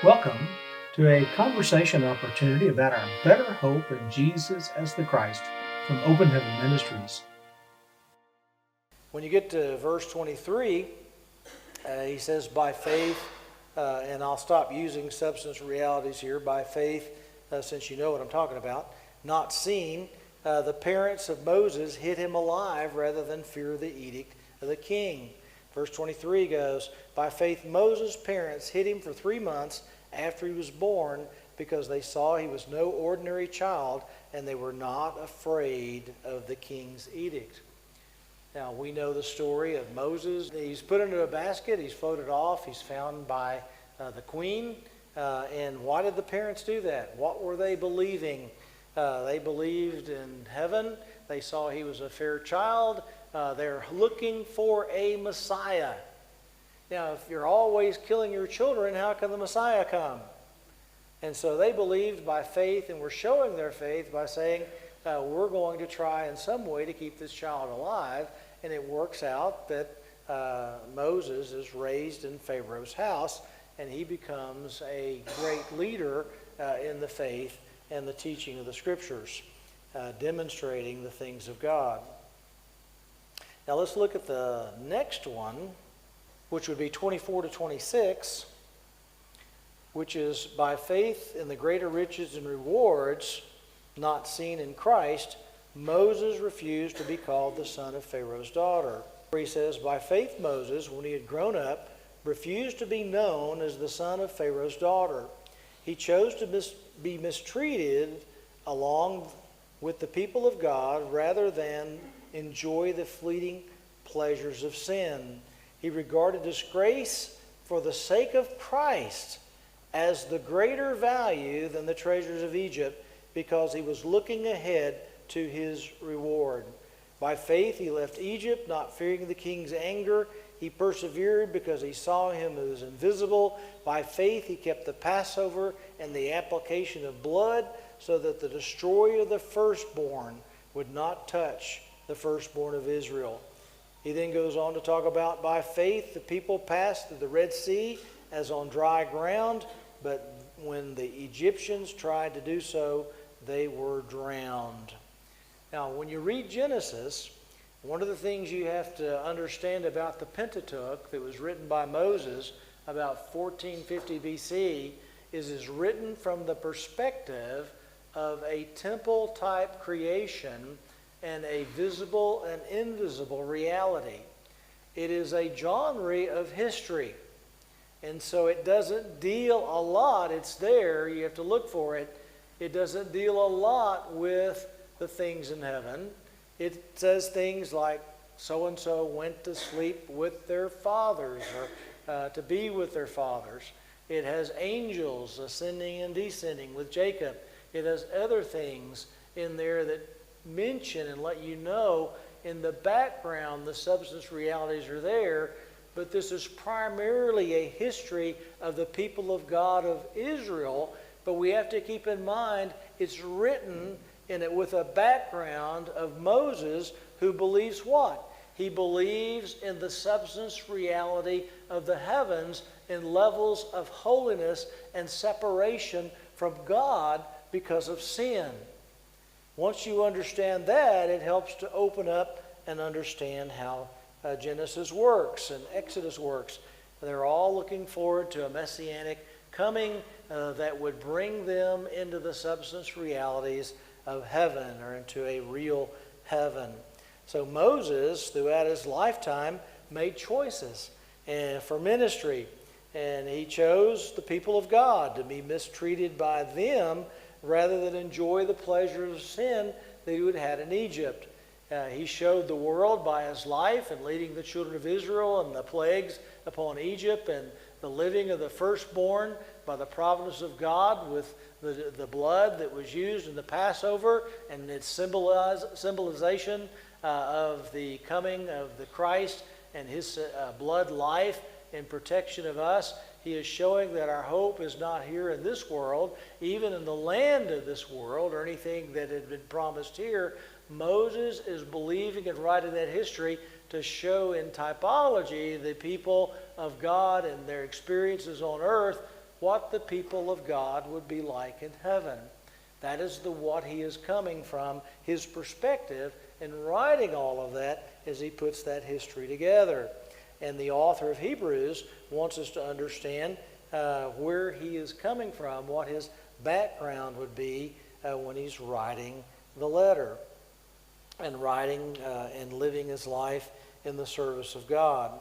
Welcome to a conversation opportunity about our better hope in Jesus as the Christ from Open Heaven Ministries. When you get to verse 23, he says, by faith, and I'll stop using substance realities here, by faith, since you know what I'm talking about, not seen, the parents of Moses hid him alive rather than fear the edict of the king. Verse 23 goes, by faith Moses' parents hid him for 3 months after he was born because they saw he was no ordinary child and they were not afraid of the king's edict. Now, we know the story of Moses. He's put into a basket. He's floated off. He's found by the queen. And why did the parents do that? What were they believing? They believed in heaven. They saw he was a fair child. They're looking for a Messiah. Now, if you're always killing your children, how can the Messiah come? And so they believed by faith and were showing their faith by saying, we're going to try in some way to keep this child alive. And it works out that Moses is raised in Pharaoh's house, and he becomes a great leader in the faith and the teaching of the Scriptures, demonstrating the things of God. Now let's look at the next one, which would be 24 to 26, which is by faith in the greater riches and rewards not seen in Christ, Moses refused to be called the son of Pharaoh's daughter. Where he says, by faith Moses, when he had grown up, refused to be known as the son of Pharaoh's daughter. He chose to be mistreated along with the people of God rather than enjoy the fleeting pleasures of sin. He regarded disgrace for the sake of Christ as the greater value than the treasures of Egypt because he was looking ahead to his reward. By faith he left Egypt, not fearing the king's anger. He persevered because he saw him who was invisible. By faith he kept the Passover and the application of blood so that the destroyer of the firstborn would not touch the firstborn of Israel. He then goes on to talk about by faith the people passed through the Red Sea as on dry ground, but when the Egyptians tried to do so, they were drowned. Now, when you read Genesis, one of the things you have to understand about the Pentateuch that was written by Moses about 1450 BC is written from the perspective of a temple-type creation and a visible and invisible reality. It is a genre of history. And so it doesn't deal a lot. It's there. You have to look for it. It doesn't deal a lot with the things in heaven. It says things like so-and-so went to sleep with their fathers or to be with their fathers. It has angels ascending and descending with Jacob. It has other things in there that mention and let you know in the background the substance realities are there, but this is primarily a history of the people of God of Israel. But we have to keep in mind it's written in it with a background of Moses, who believes what? He believes in the substance reality of the heavens in levels of holiness and separation from God because of sin. Once you understand that, it helps to open up and understand how Genesis works and Exodus works. They're all looking forward to a messianic coming that would bring them into the substance realities of heaven or into a real heaven. So Moses, throughout his lifetime, made choices for ministry. And he chose the people of God to be mistreated by them rather than enjoy the pleasures of sin that he would have had in Egypt. He showed the world by his life and leading the children of Israel and the plagues upon Egypt and the living of the firstborn by the providence of God with the blood that was used in the Passover and its symbolization of the coming of the Christ and his blood life in protection of us. He is showing that our hope is not here in this world, even in the land of this world, or anything that had been promised here. Moses is believing and writing that history to show in typology the people of God and their experiences on earth what the people of God would be like in heaven. That is what he is coming from, his perspective, and writing all of that as he puts that history together. And the author of Hebrews wants us to understand where he is coming from, what his background would be when he's writing the letter and writing and living his life in the service of God.